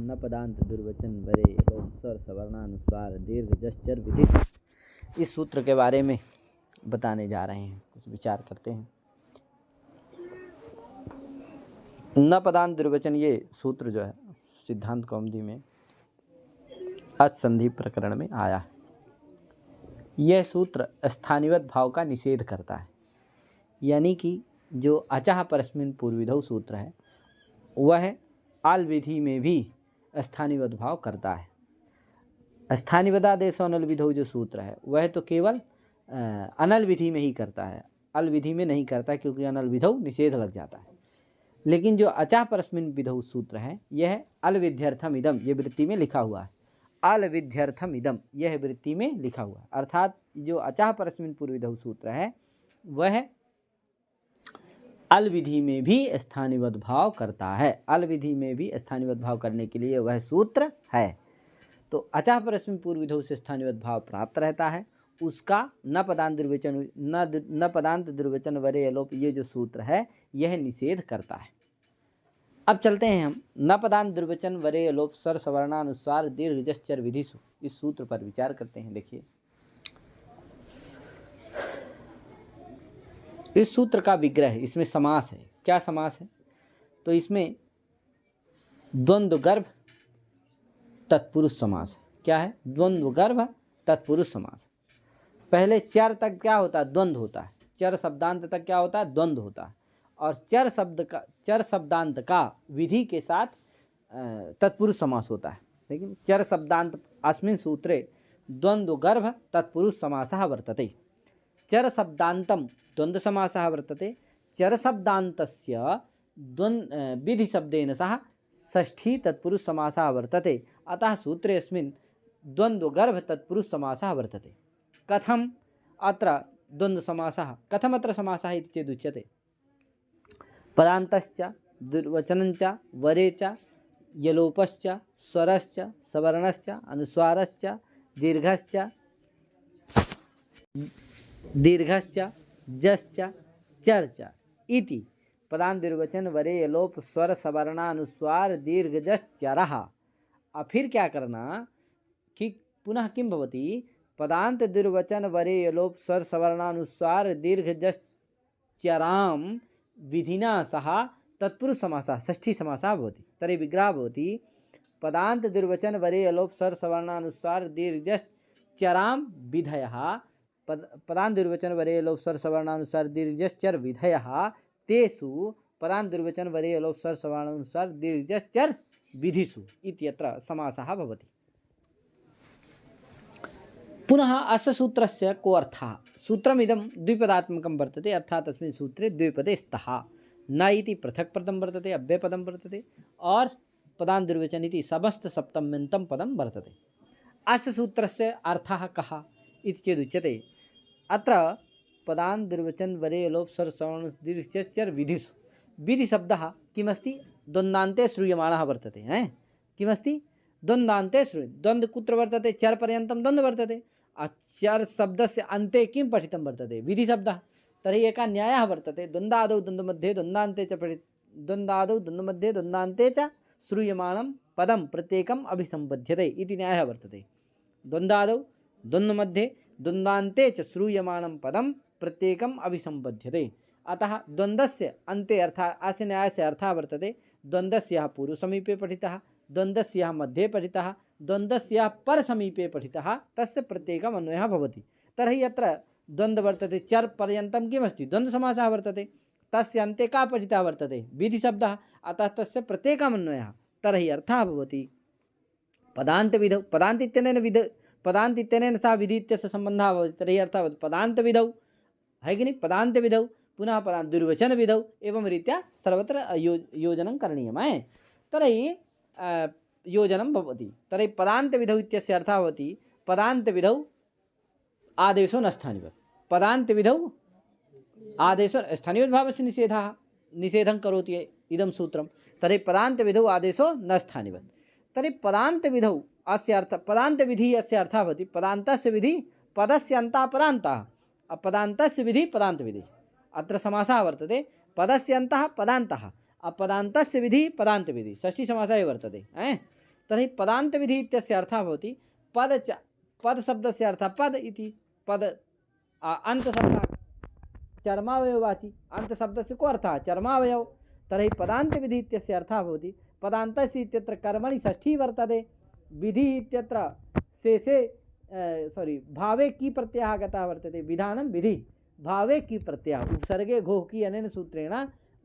न पदांत दुर्वचन वरे लोप स्वर सवर्णानुस्वार दीर्घ जश्चर विधि। इस सूत्र के बारे में बताने जा रहे हैं, कुछ विचार करते हैं। न पदांत दुर्वचन, ये सूत्र जो है सिद्धांत कौमुदी में असंधि प्रकरण में आया है। यह सूत्र स्थानिवत भाव का निषेध करता है, यानी कि जो अचः परस्मिन् पूर्वविधौ सूत्र है वह आल विधि में भी स्थानिवत भाव करता है। स्थानिवदादेशो अनल विधौ जो सूत्र है वह तो केवल अनल विधि में ही करता है, अल विधि में नहीं करता, क्योंकि अनल विधौ निषेध लग जाता है। लेकिन जो अचः परस्मिन् विधौ सूत्र है यह अल विध्यर्थम इदम, ये वृत्ति में लिखा हुआ है। अल विध्यर्थम इदम, यह वृत्ति में लिखा हुआ है। अर्थात जो अचः परस्मिन् पूर्वविधौ सूत्र है वह अल विधि में भी स्थानिवत भाव करता है। अल विधि में भी स्थानिवत भाव करने के लिए वह सूत्र है। तो अचः परस्मिन् पूर्वविधौ से स्थानिवत भाव प्राप्त रहता है, उसका न पदांत दुर्वचन न पदांत दुर्वचन वरे अलोप, ये जो सूत्र है यह निषेध करता है। अब चलते हैं हम न पदांत दुर्वचन वरे अलोप स्वर सवर्णानुस्वार दीर्घ जश्चर विधिषु, इस सूत्र पर विचार करते हैं। देखिए, इस सूत्र का विग्रह, इसमें समास है। क्या समास है? तो इसमें द्वंद्व गर्भ तत्पुरुष समास है। क्या है? द्वंद्व गर्भ तत्पुरुष समास। पहले चर तक क्या होता है? द्वंद्व होता है। चर शब्दांत तक क्या होता है? द्वंद्व होता है। और चर शब्दांत का विधि के साथ तत्पुरुष समास होता है। लेकिन चर शब्दांत अस्मिन् सूत्रे द्वंद्व गर्भ तत्पुरुष समासः वर्तते। चर शब्दान्तं द्वंद्व समासः वर्तते। चर शब्दान्तस्य विधि शब्देन सह षष्ठी तत्पुरुष समासः वर्तते। अतः सूत्रे अस्मिन् द्वंद्व गर्भ तत्पुरुष समासः वर्तते। कथम अत्र द्वंद्व समासः, कथम अत्र समासः इति चेदुच्यते। पदान्तश्च दुर्वचनञ्च वरे च यलोपश्च स्वरश्च सवर्णश्च अनुस्वारश्च दीर्घश्च जश्च चर्च इति पदांत दुर्वचन वरे यलोप स्वर सवर्णानुस्वार दीर्घ जश् चरः। अब फिर क्या करना कि पुनः किं भवति? पदांत दुर्वचन वरे यलोप स्वर सवर्णानुस्वार दीर्घ जश् चरां विधिना सह तत्पुरुष समासः षष्ठी समासः भवति। तर्हि विग्रहः भवति पदांत दुर्वचन वरे यलोप स्वर सवर्णानुस्वार दीर्घ जश् चरां विधयः। पदांत दुर्वचन वरे यलोप स्वर सवर्णानुस्वार दीर्घ जश् चर विधयः तेषु पदांत दुर्वचन वरे यलोप स्वर सवर्णानुस्वार दीर्घ जश् चर विधिषु इत्यत्र समासः भवति। पुनः अस्य सूत्रस्य को अर्थः? सूत्रमिदं द्विपदात्मकं वर्तते, अर्थात् अस्मिन् सूत्रे द्विपदे स्तः। न इति पृथक् पदं वर्तते, अव्ययपदं वर्तते, और पदांत दुर्वचन इति समस्त सप्तम्यन्तं पदं वर्तते। अस्य सूत्रस्य अर्थः कः इति चेदुच्यते। अत्र पदांत दुर्वचन वरे यलोप स्वर सवर्ण दीर्घ चर विधिषु, विधि शब्दः किमस्ति? द्वन्द्वान्ते श्रूयमाणः वर्तते। किमस्ति? द्वन्द्वान्ते द्वन्द्व कुत्र वर्तते? चर पर्यन्तं द्वन्द्व वर्तते। चर शब्दस्य अन्ते किं पठितं वर्तते? विधि शब्दः। तर्हि एकः न्यायः वर्तते, द्वन्द्वादौ द्वन्द्वमध्ये द्वन्द्वान्ते च द्वन्द्वादौ द्वन्द्वमध्ये द्वन्द्वान्ते च श्रूयमाणं पदं प्रत्येकम् अभिसम्बध्यते इति न्यायः वर्तते। द्वन्द्वादौ द्वन्द्वमध्ये द्वन्द्वान्ते च श्रूयमाणं पदं प्रत्येकम् अभिसम्बध्यते। अतः द्वन्द्वस्य अन्ते अर्थात् अस्य न्यायस्य अर्थः वर्तते द्वन्द्वस्य यः पूर्वसमीपे पठितः, द्वन्द्वस्य यः मध्ये पठितः, द्वन्द्वस्य यः परसमीपे पठितः, तस्य प्रत्येकम् अन्वयः भवति। तर्हि अत्र द्वन्द्व वर्तते, चर पर्यन्तं किमस्ति? द्वन्द्वसमासः वर्तते। तस्य अन्ते का पठितः वर्तते? विधिशब्दः। अतः तस्य प्रत्येकम् अन्वयः। तर्हि अर्थः भवति पदान्त विधौ, पदान्त इत्यनेन सह विधि इत्यस्य सम्बन्धः भवति। तर्हि अर्थः भवति पदान्त विधौ, है कि नहीं? पदान्त विधौ, पुनः पदान्त दुर्वचन विधौ, एवं रीत्या सर्वत्र योजनं करणीयम्। तर्हि योजनं भवति। तर्हि पदान्त विधौ इत्यस्य अर्थः भवति पदान्त विधौ आदेशो न स्थानिवत्। पदान्त विधौ आदेशो स्थानिवत् भावस्य निषेधं करोति इदं सूत्रं। तर्हि पदान्त विधौ आदेशो न स्थानिवत्। तर्हि पदान्त विधौ अस्य अर्थ, पदान्त विधि अस्य अर्थः भवति पदान्तस्य विधि पदस्य अन्तः पदान्तः, पदान्तस्य विधि पदान्त विधि। अत्र समासः वर्तते पदस्य अन्तः पदान्तः, पदान्तस्य विधि पदान्त विधि षष्ठी समासः वर्तते तर्हि पदान्त विधि इत्यस्य अर्थः भवति पद शब्दस्य अर्थः पद इति पद अन्तशब्दः चर्मावयववाची अन्तशब्दस्य को अर्थः चर्मावयव तर्हि पदान्त विधि इत्यस्य अर्थः भवति पदान्तस्य इत्यत्र कर्मणि षष्ठी वर्तते विधि इत्यत्र शेषे भावे की प्रत्ययः गतः वर्तते विधानं विधि भावे की प्रत्ययः उपसर्गे घोः की अनेन सूत्रेण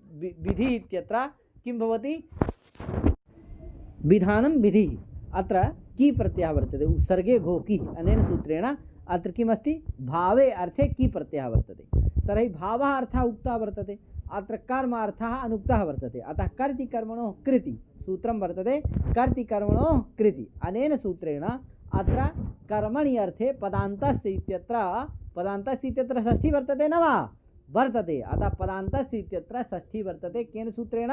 विधि इत्यत्र किं भवति विधानं विधि अत्र की प्रत्ययः वर्तते उपसर्गे घोः की अनेन सूत्रेण अत्र किमस्ति भावे अर्थे की प्रत्ययः वर्तते तर्हि भावः अर्थः उक्तः वर्तते अत्र कर्म अर्थः अनुक्तः वर्तते अतः कर्ति कर्मणोः कृति सूत्रं वर्तते कर्ति कर्मणोः कृति अनेन सूत्रेण अत्र कर्मणि अर्थे पदान्तस्य इत्यत्र षष्ठी वर्तते न वा वर्तते अतः पदान्तस्य इत्यत्र षष्ठी वर्तते केन सूत्रेण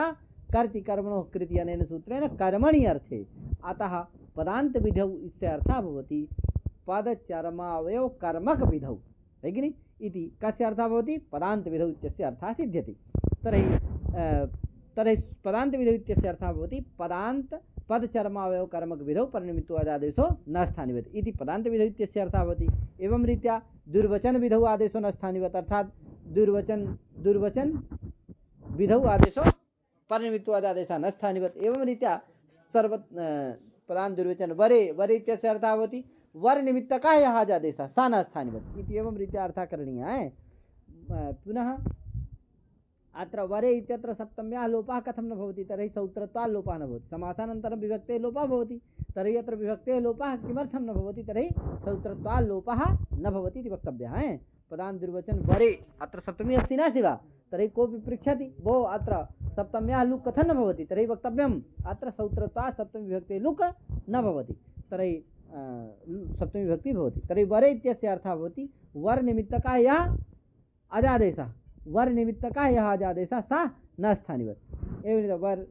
कर्ति कर्मणोः कृति अनेन सूत्रेण कर्मणि अर्थे अतः पदान्त विधौ इस्य अर्थः भवति पदचर्मावयव कर्मक विधौ है कि नहीं इति कस्य अर्थः भवति पदान्त विधौ इत्यस्य अर्थः सिद्ध्यति तर्हि पदान्त विधौ इत्यस्य अर्थः भवति पदचर्मावयव कर्मक विधौ परनिमित्तो आदेशो न स्थानिवत् इति पदान्त विधौ इत्यस्य अर्थः भवति एवं रीत्या दुर्वचन विधौ आदेशो न स्थानिवत् अर्थात् दुर्वचन विधौ आदेशो परनिमित्तो आदेशः न स्थानिवत् एवं रीत्या पदान्त दुर्वचन वरे इत्यस्य अर्थः भवति वर निमित्तकः यः आदेशः सा न स्थानिवत् इति एवं रीत्या अर्थः करणीयः पुनः अत्र वरे इत्यत्र सप्तम्याः लोपः कथं न भवति तर्हि सौत्रत्वात् लोपः न भवति समासानन्तरं विभक्तेः लोपः भवति तर्हि अत्र विभक्तेः लोपः किमर्थं न भवति तर्हि सौत्रत्वात् लोपः न भवति इति वक्तव्यः पदान्त दुर्वचन वरे अत्र सप्तमी अस्ति नास्ति वा तर्हि कोऽपि पृच्छति भो अत्र सप्तम्याः लुक् कथं न भवति तर्हि वक्तव्यम् अत्र सौत्रत्वात् सप्तमी विभक्तेः लुक् न भवति तर्हि सप्तमी विभक्ति भवति तर्हि वरे इत्यस्य अर्थः भवति वर निमित्तकः यः अजादेशः वर निमित्तकः यः अजादेशः सा न स्थानिवत् एवं वर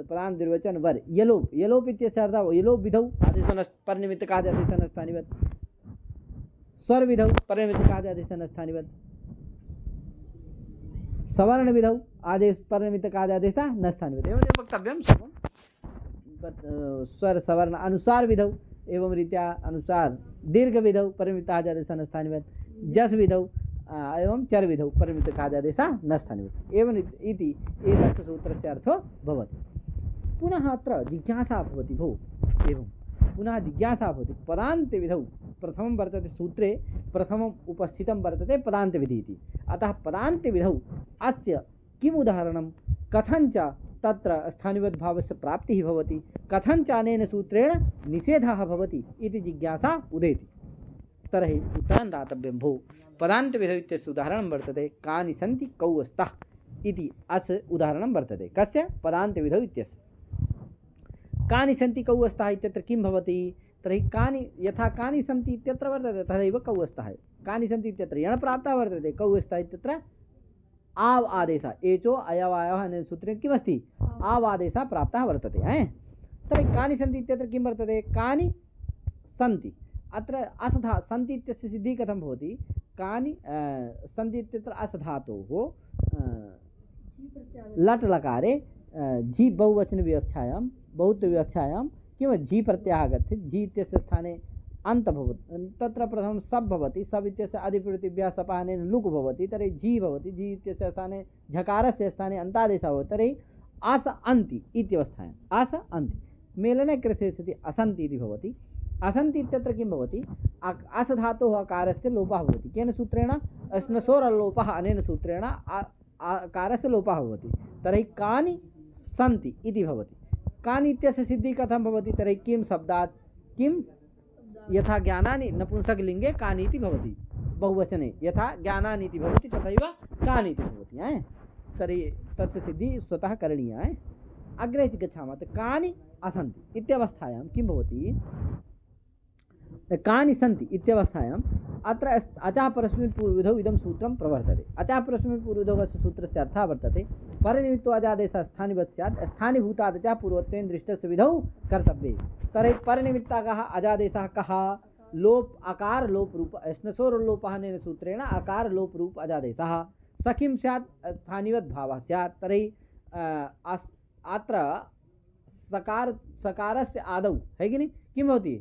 पदान्त दुर्वचन वर यलोप इत्यस्य अर्थः यलोप विधौ आदेशो न परनिमित्तकः आदेशः न स्थानिवत् स्वर विधौ परनिमित्तकः आदेशः न स्थानिवत् सवर्ण विधौ आदेश परनिमित्तकः आदेशः न स्थानिवत् एवं वक्तव्यं स्वर सवर्ण अनुसार विधौ एवं रीत्या अनुसार दीर्घ विधौ परनिमित्तकः आदेशः न स्थानिवत् जस् विधौ एवं चर विधौ परनिमित्तकः आदेशः न स्थानिवत् एवं इति एतस्य सूत्रस्य अर्थो भवति पुनः अत्र जिज्ञासा भवति भो एवं पुनः जिज्ञासा भवति पदान्त विधौ प्रथमं वर्तते सूत्रे प्रथमम् उपस्थितं वर्तते पदान्त विधि इति अतः पदान्त विधौ अस्य किम् उदाहरणं कथञ्च तत्र स्थानिवद्भावस्य प्राप्तिः भवति कथञ्च अनेन सूत्रेण निषेधः भवति इति जिज्ञासा उदेति तर्हि उत्तरं दातव्यं भो पदान्त विधौ इत्यस्य उदाहरणं वर्तते कानि सन्ति कौ स्तः इति अस्य उदाहरणं वर्तते कस्य पदान्त विधौ इत्यस्य कानि सन्ति कौ स्तः इत्यत्र किं भवति तर्हि कानि यथा कानि सन्ति इत्यत्र वर्तते तथैव कौ स्तः कानि सन्ति इत्यत्र यण प्राप्तः वर्तते कौ स्तः इत्यत्र आव आदेशः एचो अयवायवः अनेन सूत्रेण किमस्ति आव आदेशः प्राप्तः वर्तते तर्हि कानि सन्ति इत्यत्र किं वर्तते कानि सन्ति अत्र असधा सन्ति इत्यस्य सिद्धिः कथं भवति कानि सन्ति इत्यत्र असधातोः लट् लकारे झि बहुवचनविवक्षायां बहुत्वविवक्षायां किं झि प्रत्ययः आगच्छति झि इत्यस्य स्थाने अन्त भवति तत्र प्रथमं सप् भवति सप् इत्यस्य अधिप्रतिभ्यः सपानेन लुक् भवति तर्हि झि भवति झि इत्यस्य स्थाने झकारस्य स्थाने अन्तादेशः भवति तर्हि आस अन्ति इत्यवस्थायाम् आस अन्ति मेलने कृते सति असन्ति इति भवति असन्ति इत्यत्र किं भवति असधातोः अकारस्य लोपः भवति केन सूत्रेण स्नसोरल्लोपः अनेन सूत्रेण अकारस्य लोपः भवति तर्हि कानि सन्ति इति भवति कानि इत्यस्य सिद्धिः कथं भवति तर्हि किं शब्दात् किं यथा ज्ञानानि नपुंसकलिङ्गे कानि इति भवति बहुवचने यथा ज्ञानानि इति भवति तथैव कानि इति भवति तर्हि तस्य सिद्धिः स्वतः करणीया अग्रे गच्छामः कानि असन्ति इत्यवस्थायां किं भवति कानि सन्ति इत्यवस्थायाम् अत्र अचः परस्मिन् पूर्वविधौ इदं सूत्रं प्रवर्तते अचः परस्मिन् पूर्वविधौ अस्य सूत्रस्य अर्थः वर्तते परनिमित्तो अजादेशः स्थानिवत् स्यात् स्थानीभूतात् च पूर्वत्वेन दृष्टस्य विधौ कर्तव्ये तर्हि परनिमित्तकः अजादेशः कः लोप अकार लोप रूप स्नसोरल्लोपः अनेन सूत्रेण अकार लोप रूप अजादेशः स किं स्यात् स्थानिवद् भावः स्यात् तर्हि अत्र सकार सकारस्य आदौ है कि नहीं किं भवति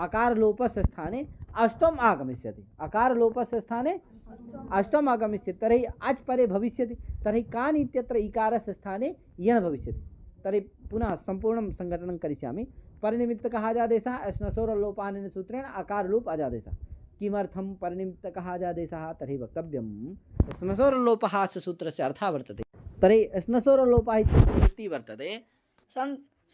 अकार लोपस्य स्थाने अष्टम आगमिष्यति अकार लोपस्य स्थाने अष्टम आगमिष्यति तर्हि अच् परे भविष्यति तर्हि कान् इत्यत्र इकारस्य स्थाने यण् भविष्यति तर्हि पुनः सम्पूर्णं सङ्घटनं करिष्यामि परिनिमित्तकः अजादेशः अश्नसोरलोपानेन सूत्रेण अकारलोप अजादेशः किमर्थं परिनिमित्तकः अजादेशः तर्हि वक्तव्यं स्नसोरलोपः अस्य सूत्रस्य अर्थः वर्तते तर्हि स्नसोरलोपः इति वर्तते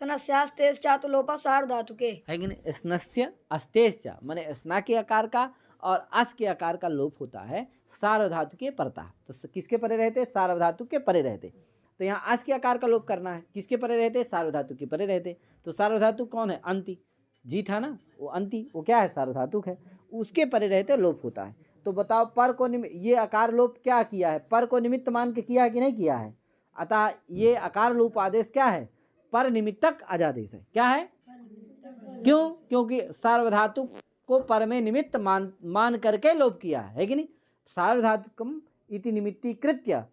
सनस्यास्तेश्चातु लोपः सार्वधातुके है कि नहीं स्नस्य अस्तेश्च माने स्ना के आकार का और अस के आकार का लोप होता है सार्वधातु के परता तो किसके परे रहते सार्वधातु के परे रहते तो यहाँ अस के आकार का लोप करना है किसके परे रहते सार्वधातु के परे रहते तो सार्वधातु कौन है अंति जी था ना वो अंति वो क्या है सार्वधातुक है उसके परे रहते लोप होता है तो बताओ पर को ये आकार लोप क्या किया है पर को निमित्त मान के किया है कि नहीं किया है अतः ये आकार लोप आदेश क्या है पर निमित्तक अजादेश है क्या है क्यों क्योंकि सार्वधातुक को पर में निमित्त मान करके लोप किया है कि नहीं सार्वधातुकम इति निमित्तीकृत्य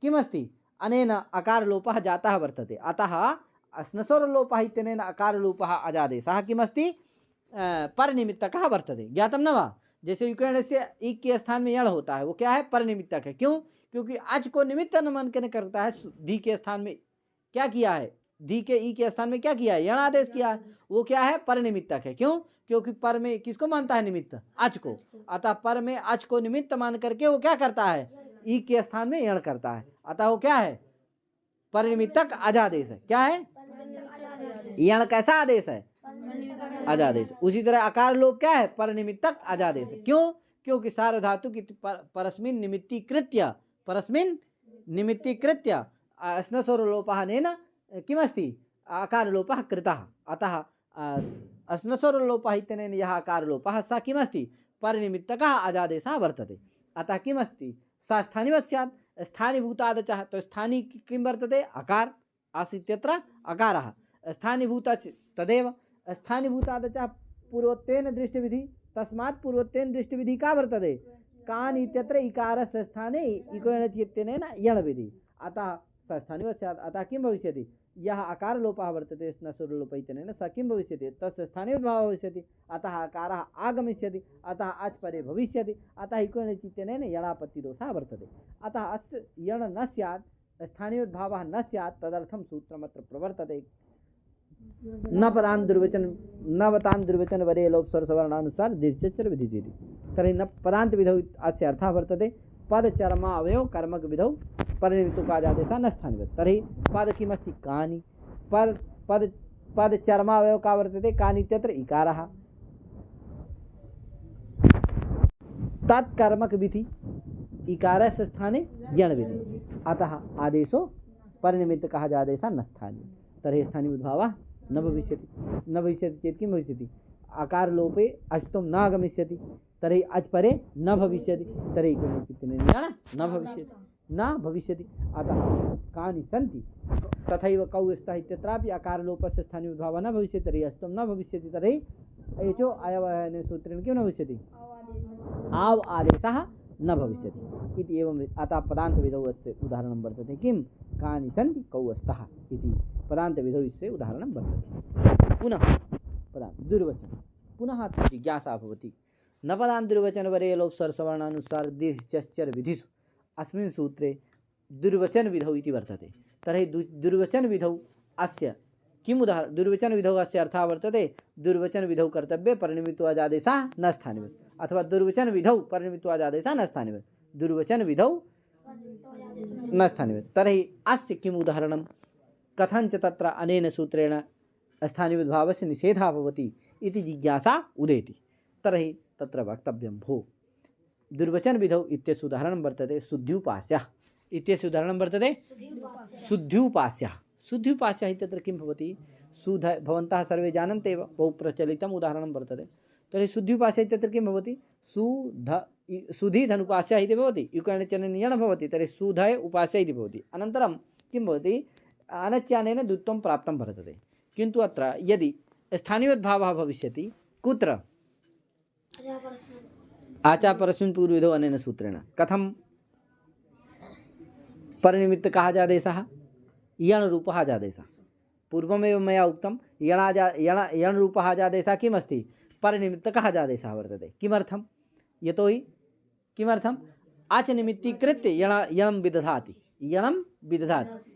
किमस्ति अनेन अकार लोपः जातः वर्तते अतः स्नसोर लोपः इत्यनेन अकार लोपः अजादेशः किमस्ति परनिमित्तकः वर्तते ज्ञातं न वा जैसे युकरण से ई के स्थान में यण होता है वो क्या है परनिमित्तक है क्यों क्योंकि अच को निमित्त नमन करता है धी के स्थान में क्या किया है धी के ई के स्थान में क्या किया है यण आदेश किया है वो क्या है परनिमित्तक है क्यों क्योंकि पर में किसको मानता है निमित्त अच को अतः पर में अच को निमित्त मान करके वो क्या करता है ई के स्थान में यण करता है अतः वो क्या है परनिमित्तक अजादेश है क्या है यण कैसा आदेश है अजादेश उसी तरह आकार लोप क्या है परनिमित्तक अजादेश है क्यों क्योंकि सार्वधातु की परस्मिन् निमित्तीकृत्य स्नसोर लोपः नेन किमस्ति आकार लोपः कृतः अतः स्नसोर लोपः इत्यनेन यः आकार लोपः स किमस्ति परनिमित्तकः अजादेशः वर्तते अतः किमस्ति स स्थानिवत् स्यात् स्थानीभूतादचः तो स्थानी किं वर्तते अकार आसीत्यत्र अकारः स्थानीभूता तदेव स्थानीभूतादचः पूर्वत्वेन दृष्टिविधि तस्मात् पूर्वत्वेन दृष्टिविधि का वर्तते कान् इत्यत्र इकारस्य स्थाने इकोयणचि इत्यनेन यण् विधि अतः स स्थानीवत् स्यात् अतः किं भविष्यति यः अकार लोपः वर्तते स्नसुरलोप इत्यनेन स किं भविष्यति तस्य स्थानीयभावः भविष्यति अतः अकारः आगमिष्यति अतः अच् परे भविष्यति अतः इकोयणचि इत्यनेन यणापत्तिदोषः वर्तते अतः अस्य यण् न स्यात् स्थानीयभावः न स्यात् तदर्थं सूत्रमत्र प्रवर्तते न पदान् दुर्वचन वरे लोप स्वर सवर्णानुसार दीर्घचर विधिचेति तर्हि न पदान्त विधौ अस्य अर्थः वर्तते पद चर्मा अवयव कर्मक विधौ परनिमित्तकाजादेशः न स्थानिवत् तर्हि पद किमस्ति कानि पद चर्मा अवयव का वर्तते कानि इत्यत्र इकारः तत्कर्मक विधि इकारस्य स्थाने यण् विधि अतः आदेशो परनिमित्तकः आदेशः न स्थानीय तर्हि स्थानीयभावः न भविष्यति चेत् किं भविष्यति आकार लोपे अष्टम न आगमिष्यति तर्हि अच् परे न भविष्यति तर्हि न भविष्यति अतः कानि सन्ति तथैव कौ स्तः इत्यत्रापि आकार लोपस्य स्थानीयभावः न भविष्यति तर्हि अष्टम न भविष्यति तर्हि एचो अयवयनेन सूत्रेण किं न भविष्यति आव आदेशः न भविष्यति इति एवं अतः पदान्तविधौ अस्य उदाहरणं वर्तते किं कानि सन्ति कौ स्तः इति पदान्तविधौ अस्य उदाहरणं वर्तते पुनः पदान्त दुर्वचन पुनः जिज्ञासा भवति न पदान्त दुर्वचन वरे लोप स्वर सवर्णानुसार दीर्घचर विधिषु अस्मिन् सूत्रे दुर्वचन विधौ इति वर्तते तर्हि दुर्वचन विधौ अस्य किम् उदाहरणं दुर्वचन विधौ अस्य अर्थः वर्तते दुर्वचन विधौ कर्तव्ये परिनिमित्तो अजादेशः न स्थानिवत् अथवा दुर्वचन विधौ परिनिमित्तो अजादेशः न स्थानिवत् दुर्वचन विधौ न स्थानिवत् तर्हि अस्य किम् उदाहरणं कथञ्च तत्र अनेन सूत्रेण स्थानीयभावस्य निषेधः भवति इति जिज्ञासा उदेति तर्हि तत्र वक्तव्यं भो दुर्वचन विधौ इत्यस्य उदाहरणं वर्तते शुद्ध्युपास्यः इत्यस्य उदाहरणं वर्तते शुद्ध्युपास्यः इत्यत्र किं भवति शुद्ध भवन्तः सर्वे जानन्ति एव बहु प्रचलितम् उदाहरणं वर्तते तर्हि शुद्ध्युपास्यः इत्यत्र किं भवति सुधी धनुपास्यः इति भवति युकरणचनेन यण् भवति तर्हि सुधय उपास्य इति भवति अनन्तरं किं भवति अनच्यानेन द्वित्वं प्राप्तं वर्तते किन्तु अत्र यदि स्थानीयभावः भविष्यति कुत्र आचा परस्मिन् पूर्वविधौ अनेन सूत्रेण कथं परनिमित्तकः आदेशः यण रूपः अजादेशः। पूर्वमेव मया उक्तं यण रूपः अजादेशः किमस्ति? परनिमित्तकः अजादेशः वर्तते। किमर्थं? यतोहि किमर्थम्? आच निमित्तीकृत्य यणं विदधाति,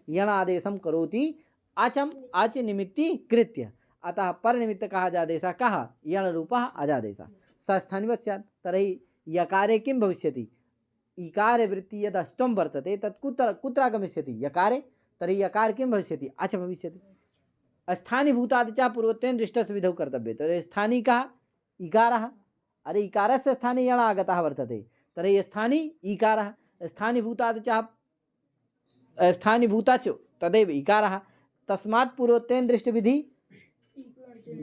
यणादेशं करोति आच निमित्तीकृत्य। अतः परनिमित्तकः अजादेशः कः? यण रूपः अजादेशः। सस्थानिवत् स्यात्। तर्हि यकारे किं भविष्यति? इकारे वृत्ति यद् अष्टम वर्तते तत् कुत्र आगमिष्यति? यकारे। तर्हि यकार किं भविष्यति? अच भविष्यति। स्थानीभूतात् च पूर्वत्वेन दृष्टस्य विधौ कर्तव्ये। तर्हि स्थानी कः? इकारः। अरे इकारस्य स्थाने यण आगतः वर्तते, तर्हि स्थानी इकारः। स्थानीभूतात् च स्थानीभूताच् तदेव इकारः। तस्मात् पूर्वत्वेन दृष्टविधि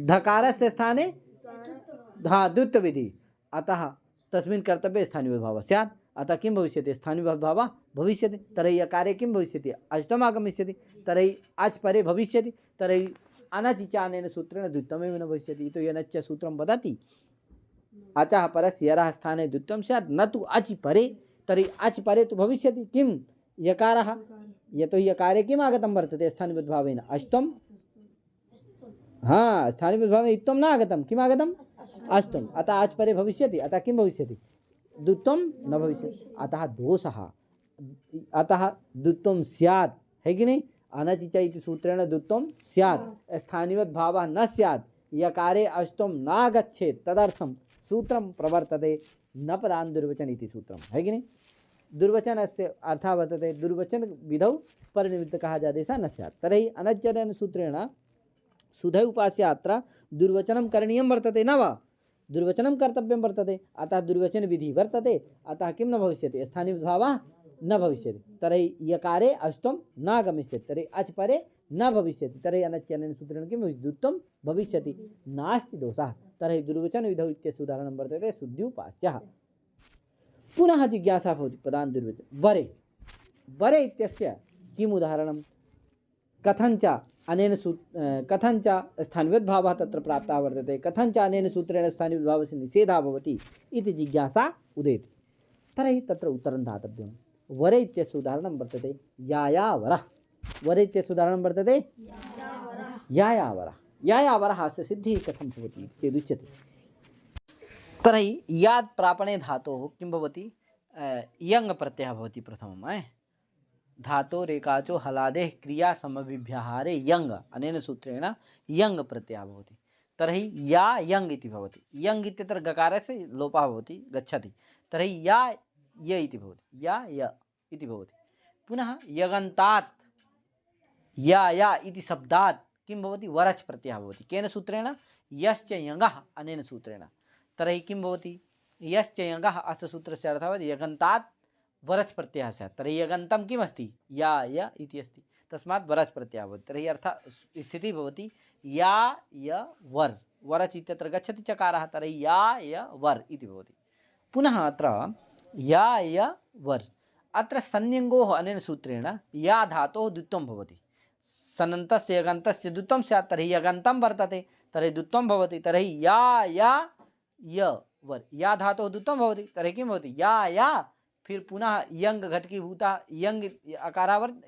धकारस्य स्थाने द्वित्वविधि। अतः तस्मिन् कर्तव्ये स्थानीयभावः स्यात्। अतः किं भविष्यति? स्थानीयभावः भविष्यति। तर्हि यकारे किं भविष्यति? अष्टम आगमिष्यति। तर्हि अच् परे भविष्यति। तर्हि अनचि च अनेन सूत्रेण द्वित्वमेव न भविष्यति। तो यनच्च सूत्रं वदति अचः परस्य यरः स्थाने द्वित्वं स्यात् न तु अचि परे। तर्हि अचि परे तु भविष्यति किं? यकारः। यतोहि यकारे किम् आगतं वर्तते? स्थानीयभावेन अष्टम। हाँ, स्थानीयभावेन इत्थं न आगतं। किम् आगतम्? अष्टम। अतः अच् परे भविष्यति। अतः किं भविष्यति? द्वित्वं न भविष्यति। अतः दोषः। अतः द्वित्वं स्यात्, है कि नहीं? अनचि च इति सूत्रेण द्वित्वं स्यात्। स्थानीयवद् भावः न स्यात्, यकारे अष्टम नागच्छेत्, तदर्थं सूत्रं प्रवर्तते न पदान् दुर्वचन इति सूत्रं, है कि नहीं? दुर्वचनस्य अर्थः वर्तते दुर्वचन विधौ परनिमित्तकः अजादेशः न स्यात्। तर्हि अनच्चनेन सूत्रेण सुधै उपास्य अत्र दुर्वचनं करणीयं वर्तते न वा? दुर्वचनं कर्तव्यं वर्तते। अतः दुर्वचन विधि वर्तते। अतः किं न भविष्यति? स्थानीयभावः न भविष्यति। तर्हि यकारे अष्टम न गमिष्यति। तर्हि अच् परे न भविष्यति। तर्हि अनच्चनेन सूत्रेण किं द्वित्वं भविष्यति। नास्ति दोषः। तर्हि दुर्वचन विधौ इत्यस्य उदाहरणं वर्तते शुद्ध्युपास्यः। पुनः जिज्ञासा भवति पदान् दुर्वचन वरे इत्यस्य किम् उदाहरणं? कथञ्च अनेन कथञ्च स्थानीयभावः तत्र प्राप्तः वर्तते, कथञ्च अनेन सूत्रेण स्थानीयभावस्य निषेधः भवति इति जिज्ञासा उदेति। तर्हि तत्र उत्तरं दातव्यं। वरे इत्यस्य उदाहरणं वर्तते यायावरः। वरे इत्यस्य उदाहरणं वर्तते यायावरः। यायावरः अस्य सिद्धिः कथं भवति चेदुच्यते। तर्हि याद् प्रापणे धातोः किं भवति? यङ् प्रत्ययः भवति प्रथमं। धातो रेकाचो हलादेः क्रिया समभिव्याहारे यङ्, अनेन सूत्रेण यङ् प्रत्ययः भवति। तर्हि या यङ् इति भवति। यङ् इत्यत्र गकारस्य लोपः भवति, गच्छति। तर्हि या य इति भवति, या य इति भवति। पुनः यगन्तात् या इति शब्दात् किं भवति? वरच् प्रत्ययः भवति। केन सूत्रेण? यश्च यङः, अनेन सूत्रेण। तर्हि किं भवति? यश्च यङः अस्य सूत्रस्य अर्थः भवति यगन्तात् वरच् प्रत्ययः स्यात्। तर्हि यगन्तं किम् अस्ति? या य इति अस्ति। तस्मात् वरच् प्रत्ययः भवति। तर्हि अर्थः स्थितिः भवति या य वर्। वरच् इत्यत्र गच्छति चकारः, तर्हि या य वर् इति भवति। पुनः अत्र या य वर्, अत्र संयङ्गोः अनेन सूत्रेण या धातोः द्वित्वं भवति। सनन्तस्य यगन्तस्य द्वित्वं स्यात्, तर्हि यगन्तं वर्तते, तर्हि द्वित्वं भवति। तर्हि या य वर्, या धातोः द्वित्वं भवति। तर्हि किं भवति? या फिर पुनः यङ् घटकीभूता यङ्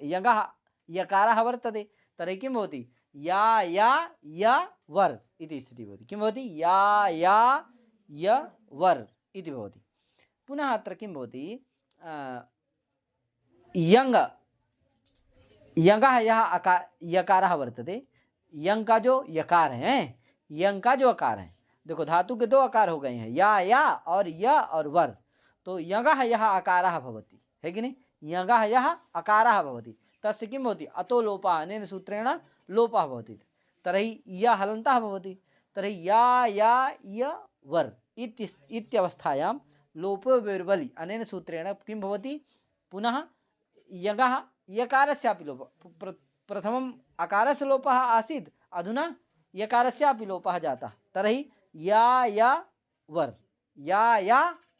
यङः यकारः वर्तते। तर्हि किं भवति? या य वर् इति स्थितिः भवति। किं भवति? या य वर् इति भवति। पुनः अत्र किं भवति? यङः यः यकारः वर्तते, यङ् का जो यकार है, यङ् का जो अकार है, देखो धातु के दो आकार हो गए हैं, या और य और वर। तो यङः यः अकारः भवति, है कि नहीं? यङः यः अकारः भवति, तस्य किं भवति? अतो लोपः, अनेन सूत्रेण लोपः भवति। तर्हि य हलन्तः भवति। तर्हि या य वर् इत्यवस्थायां लोपो विर्बलि, अनेन सूत्रेण किं भवति? पुनः यङः यकारस्यापि लोपः, प्रथमम् अकारस्य लोपः आसीत्, अधुना यकारस्यापि लोपः जातः। तर्हि या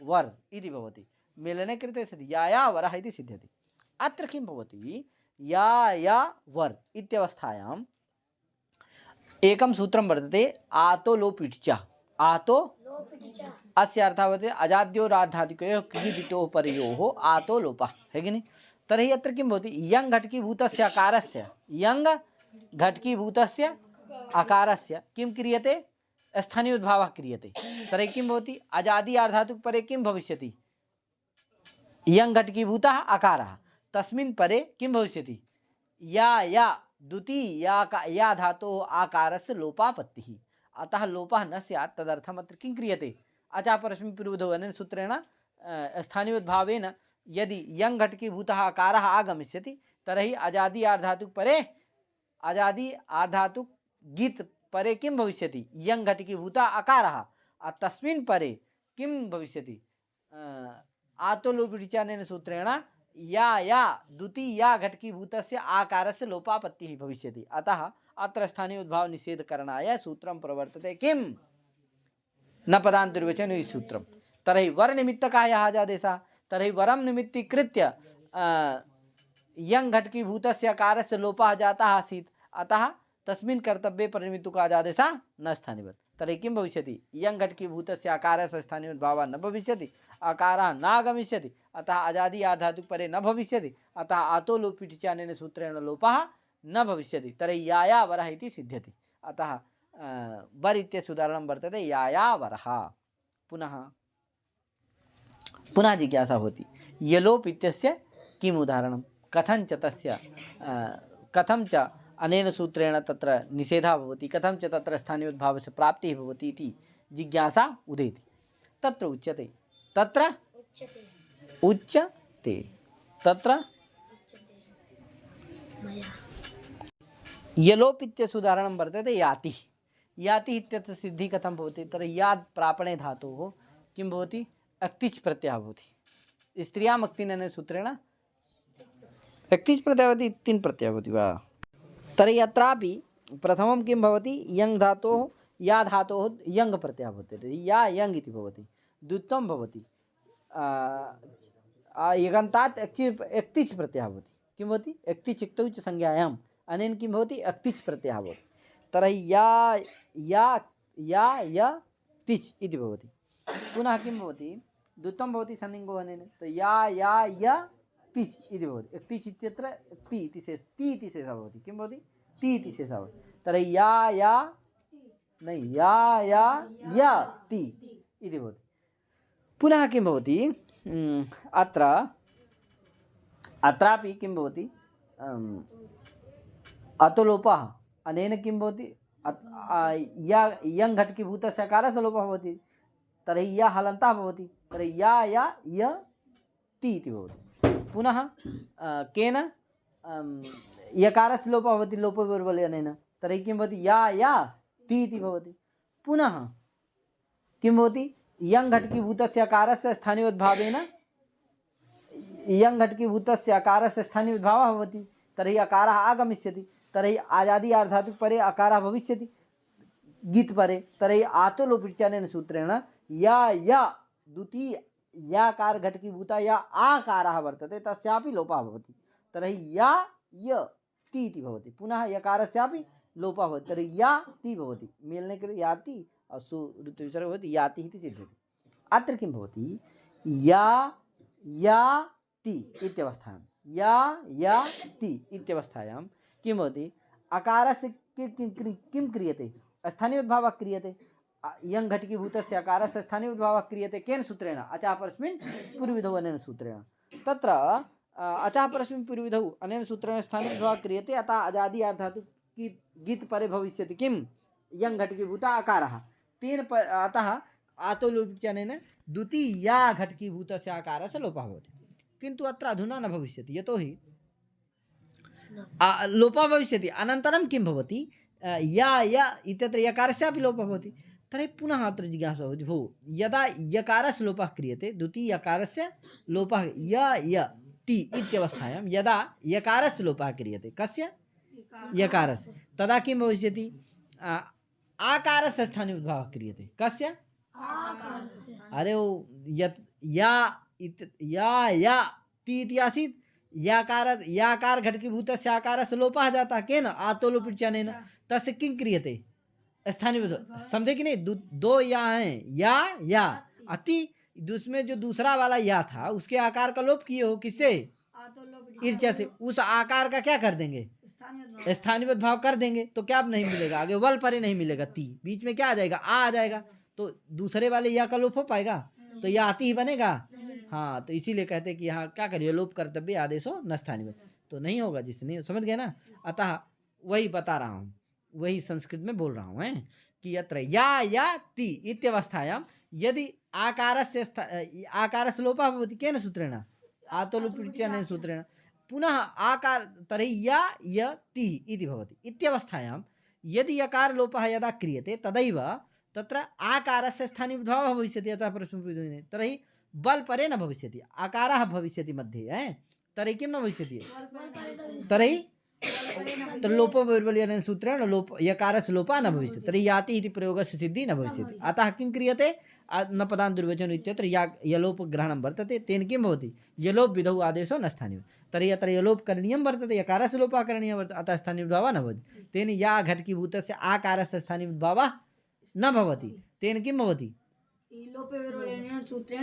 वर् इति भवति। मेलने कृते सति या वरः इति सिद्ध्यति। अत्र किं भवति? या वर् इत्यवस्थायाम् एकं सूत्रं वर्तते आतो लोपिट् च। आतो अस्य अर्थः वर्तते अजाद्योरार्धादिकयोः क्रियितोः परयोः आतो लोपः, है कि नहीं? तर्हि अत्र किं भवति यङ् घटकीभूतस्य अकारस्य यङ् घटकीभूतस्य अकारस्य किं क्रियते स्थानीयोद्भावः क्रियते। तर्हि किं भवति अजादि आर्धातुक परे किं भविष्यति यङ् घटकीभूतः अकारः तस्मिन् परे किं भविष्यति या द्वितीया या धातोः आकारस्य लोपापत्तिः। अतः लोपः न स्यात् तदर्थम् अत्र किं क्रियते अचा परस्मिन् पूर्वविधौ अनेन सूत्रेण स्थानीयोद्भावेन यदि यङ् घटकीभूतः अकारः आगमिष्यति तर्हि अजादि आर्धातुक परे अजादि आर्धातुक गीत परे किं भविष्यति यङ् घटकीभूतः अकारः तस्मिन् परे किं भविष्यति आतोलोपिटिचानेन सूत्रेण या द्वितीया घटकीभूतस्य आकारस्य लोपापत्तिः भविष्यति। अतः अत्र स्थानीयोद्भाव निषेधकरणाय सूत्रं प्रवर्तते किं न पदान्तर्वचने सूत्रं। तर्हि वरनिमित्तकायः आजादेशः तर्हि वरं निमित्तीकृत्य यङ् घटकीभूतस्य आकारस्य लोपः जातः आसीत् अतः तस्मिन् कर्तव्ये परनिमित्तको आजादेशः न स्थानिवत्। तर्हि किं भविष्यति यङ् घटकीभूतस्य आकारस्य स्थानीयोद्भावः न भविष्यति आकारः न आगमिष्यति अतः अजादि आर्धातुक परे न भविष्यति अतः आतो लोपिटिचानेन सूत्रेण लोपः न भविष्यति। तर्हि याया वरः इति सिद्ध्यति। अतः वर इत्यस्य उदाहरणं वर्तते याया वरः। पुनः जिज्ञासा भवति यलोप इत्यस्य किम् उदाहरणं कथं च तस्य कथं च अनेन सूत्रेण तत्र निषेधः भवति कथं च तत्र स्थानीयोद्भावस्य प्राप्तिः भवति इति जिज्ञासा उदेति। तत्र उच्यते तत्र यलोप इत्यस्य उदाहरणं वर्तते याति। याति इत्यत्र सिद्धिः कथं भवति तर्हि याद् प्रापणे धातोः किं भवति अक्तिच् प्रत्ययः भवति। स्त्रियाम् अक्तिनेन सूत्रेण अक्तिच् प्रत्ययः भवति तिन् प्रत्ययः भवति वा। तर्हि अत्रापि प्रथमं किं भवति यङ् धातोः या धातोः यङ् प्रत्ययः भवति या यङ् इति भवति। द्वितीयं भवति यगन्तात् एक्तिच् प्रत्ययः भवति किं भवति एक्तिच् इक्तौ च संज्ञायाम् अनेन किं भवति अक्तिच् प्रत्ययः भवति। तर्हि या तिच् इति भवति। पुनः किं भवति द्वितीयं भवति संलिङ्गो अनेन तो या तिच् इति भवति। एक्तिच् इत्यत्र ति इति शेषः ति इति शेषः भवति किं भवति ति इति शेषः भवति। तर्हि या ति इति भवति। पुनः किं भवति अत्रापि किं भवति अतोलोपः अनेन किं भवति यङ् घटकीभूतस्य आकारस्य लोपः भवति। तर्हि या हलन्तः भवति तर्हि या ति इति भवति। पुनः केन यकारस्य लोपः भवति लोपविर्बलेन तर्हि किं भवति या ति इति भवति। पुनः किं भवति यङ् घटकीभूतस्य आकारस्य स्थानीयोद्भावेन यङ् घटकीभूतस्य आकारस्य स्थानीयोद्भावः भवति तर्हि अकारः आगमिष्यति तर्हि आजादि आर्धातुक परे अकारः भविष्यति गीत परे। तर्हि आतो लोपिटिचानेन सूत्रेण या द्वितीय याकार घटकीभूता या आकारः वर्तते तस्यापि लोपः भवति। तर्हि य ति इति भवति। पुनः यकारस्यापि लोपः भवति तर्हि या ति भवति। मेलने कृते याति असु ऋतुविसर्गः भवति याति इति सिद्ध्यति। अत्र किं भवति या ति इत्यवस्थायां या ति इत्यवस्थायां किं भवति अकारस्य किं क्रियते स्थानीयोद्भावः क्रियते। यङ् घटकीभूतस्य आकारस्य स्थानीयोद्भावः क्रियते केन सूत्रेण अचापरस्मिन् पूर्वविधौ अनेन सूत्रेण। तत्र अचापरस्मिन् पूर्वविधौ अनेन सूत्रेण स्थानीयोद्भावः क्रियते अतः अजादि आर्धातुक गीत परे भविष्यति किं यङ् घटकीभूतः आकारः तेन अतः आतो लोपिचानेन द्वितीया घटकीभूतस्य आकारस्य लोपः भवति। किन्तु अत्र अधुना न भविष्यति यतोहि लोपः भविष्यति अनन्तरं किं भवति या इत्यत्र यकारस्यापि लोपः भवति। तर्हि पुनः अत्र जिज्ञासा भवति भो यदा यकारस्य लोपः क्रियते द्वितीयकारस्य लोपः ति इत्यवस्थायां यदा यकारस्य लोपः क्रियते कस्य यकारस्य तदा किं भविष्यति आकारस्य स्थानीयोद्भावः क्रियते कस्य अरे या ति इति आसीत् याकार घटकीभूतस्य आकारस्य लोपः जातः केन आतो लोपिटिचानेन तस्य किं क्रियते स्थानीय समझे कि नहीं दो या हैं या अति उसमें जो दूसरा वाला या था उसके आकार का लोप किए हो किससे ईर्ष्या से उस आकार का क्या कर देंगे, स्थानीय भाव कर देंगे, तो क्या अब नहीं मिलेगा, आगे वल परे नहीं मिलेगा, ती बीच में क्या आ जाएगा, आ जाएगा, तो दूसरे वाले या का लोप हो पाएगा, तो यह आती ही बनेगा। हाँ, तो इसीलिए कहते हैं कि यहाँ क्या करिए, लोप कर्तव्य आदेश हो न स्थानीय, तो नहीं होगा, जिससे नहीं, समझ गए ना। अतः वही बता रहा हूँ, वही संस्कृत में बोल रहा हूँ है कि यत्र या ति इत्यवस्थायाम यदि आकारस्य आकारस्य लोपः भवति केन सूत्रेण, आतो लोपरीत्यनेन सूत्रेण, पुनः आकार तर्हि या ति इति भवति। इत्यवस्थायां यदि यकार लोपः यदा क्रियते तदैव तत्र आकारस्य स्थानीयभावः भविष्यति, अतः प्रश्नः तर्हि बल परे न भविष्यति, आकारः भविष्यति मध्ये है, तर्हि किं न भविष्यति, तर्हि लोपो वैर्बल्यनेन सूत्रेण लोप यकारस्य लोपः न भविष्यति, तर्हि याति इति प्रयोगस्य सिद्धिः न भविष्यति। अतः किं क्रियते, न पदान् दुर्वचन इत्यत्र यलोप ग्रहणं वर्तते, तेन किं भवति, यलोप विधौ आदेशो न स्थानीयः, तर्हि यत्र यलोप करणीयं वर्तते, यकारस्य लोपः करणीयः वर्तते, अतः स्थानीयभावः न भवति, तेन या घटकीभूतस्य आकारस्य स्थानीयभावः न भवति, तेन किं भवति,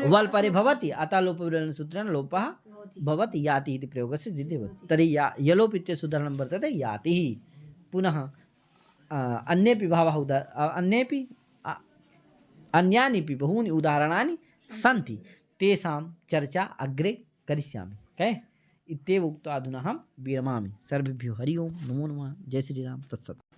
वल परे भवति, अतः लोपविरोधेन सूत्रेण लोपः भवति, याति इति प्रयोगस्य सिद्धिः भवति। तर्हि यलोप इत्यस्य उदाहरणं वर्तते याति। पुनः अन्येपि भावः अन्येपि अन्यान्यपि बहूनि उदाहरणानि सन्ति, तेषां चर्चा अग्रे करिष्यामि। ओके, इत्येव उक्त्वा अधुना अहं विरमामि। सर्वेभ्यो हरि ओम, नमो नमः, जय श्री राम, तत्सत्।